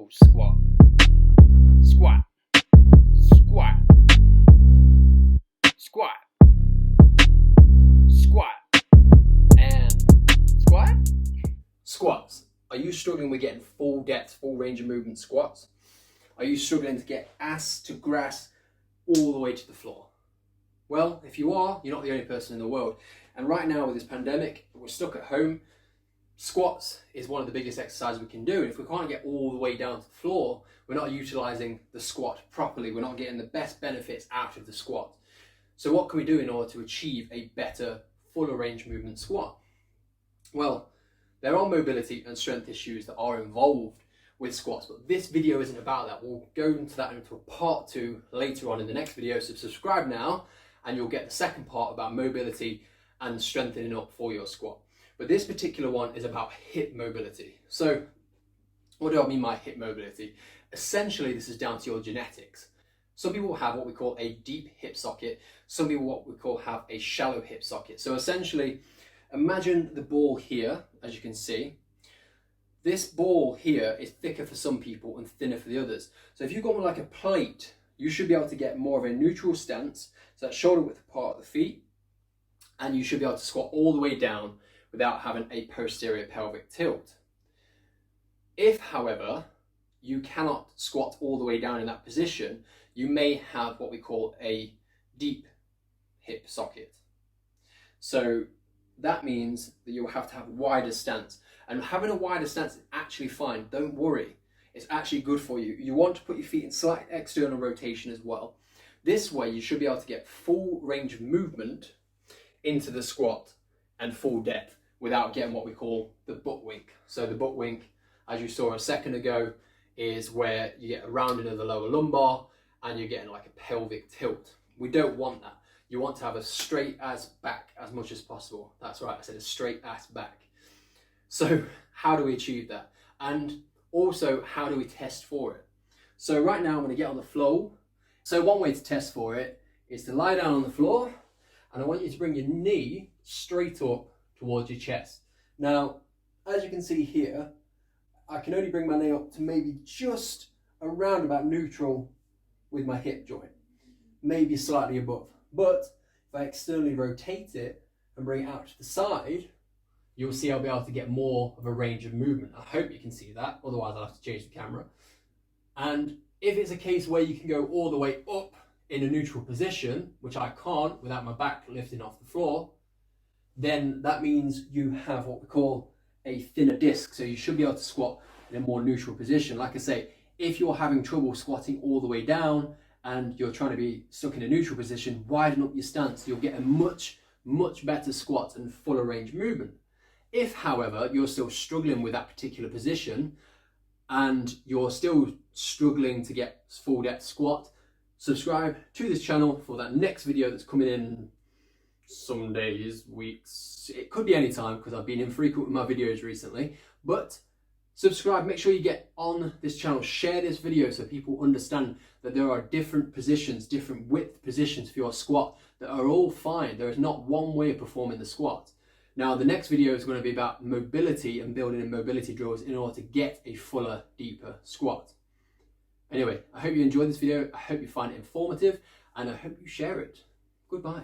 go squat, squat, squat, squat, squat, and squat. Squats. Are you struggling with getting full depth, full range of movement squats? Are you struggling to get ass to grass all the way to the floor? Well, if you are, you're not the only person in the world. And right now with this pandemic, we're stuck at home. Squats is one of the biggest exercises we can do. And if we can't get all the way down to the floor, we're not utilizing the squat properly. We're not getting the best benefits out of the squat. So what can we do in order to achieve a better, fuller range movement squat? Well, there are mobility and strength issues that are involved with squats, but this video isn't about that. We'll go into that into a part 2 later on in the next video. So subscribe now and you'll get the second part about mobility and strengthening up for your squat. But this particular one is about hip mobility. So what do I mean by hip mobility? Essentially, this is down to your genetics. Some people have what we call a deep hip socket. Some people what we call have a shallow hip socket. So essentially, imagine the ball here, as you can see. This ball here is thicker for some people and thinner for the others. So if you've got one like a plate, you should be able to get more of a neutral stance, so that shoulder width apart of the feet, and you should be able to squat all the way down without having a posterior pelvic tilt. If, however, you cannot squat all the way down in that position, you may have what we call a deep hip socket. So that means that you'll have to have a wider stance. And having a wider stance is actually fine, don't worry. It's actually good for you. You want to put your feet in slight external rotation as well. This way you should be able to get full range of movement into the squat and full depth without getting what we call the butt wink. So the butt wink, as you saw a second ago, is where you get a rounding of the lower lumbar and you're getting like a pelvic tilt. We don't want that. You want to have a straight ass back as much as possible. That's right, I said a straight ass back. So how do we achieve that? And also, how do we test for it? So right now I'm gonna get on the floor. So one way to test for it is to lie down on the floor, and I want you to bring your knee straight up towards your chest. Now, as you can see here, I can only bring my knee up to maybe just around about neutral with my hip joint, maybe slightly above. But if I externally rotate it and bring it out to the side, you'll see I'll be able to get more of a range of movement. I hope you can see that, otherwise I'll have to change the camera. And if it's a case where you can go all the way up in a neutral position, which I can't without my back lifting off the floor, then that means you have what we call a thinner disc. So you should be able to squat in a more neutral position. Like I say, if you're having trouble squatting all the way down and you're trying to be stuck in a neutral position, widen up your stance. You'll get a much better squat and fuller range movement. If, however, you're still struggling with that particular position and you're still struggling to get full depth squat, subscribe to this channel for that next video that's coming in some days, weeks. It could be any time because I've been infrequent with my videos recently, but subscribe, make sure you get on this channel, share this video so people understand that there are different positions, different width positions for your squat that are all fine. There is not one way of performing the squat. Now, the next video is going to be about mobility and building in mobility drills in order to get a fuller, deeper squat. Anyway, I hope you enjoyed this video. I hope you find it informative and I hope you share it. Goodbye.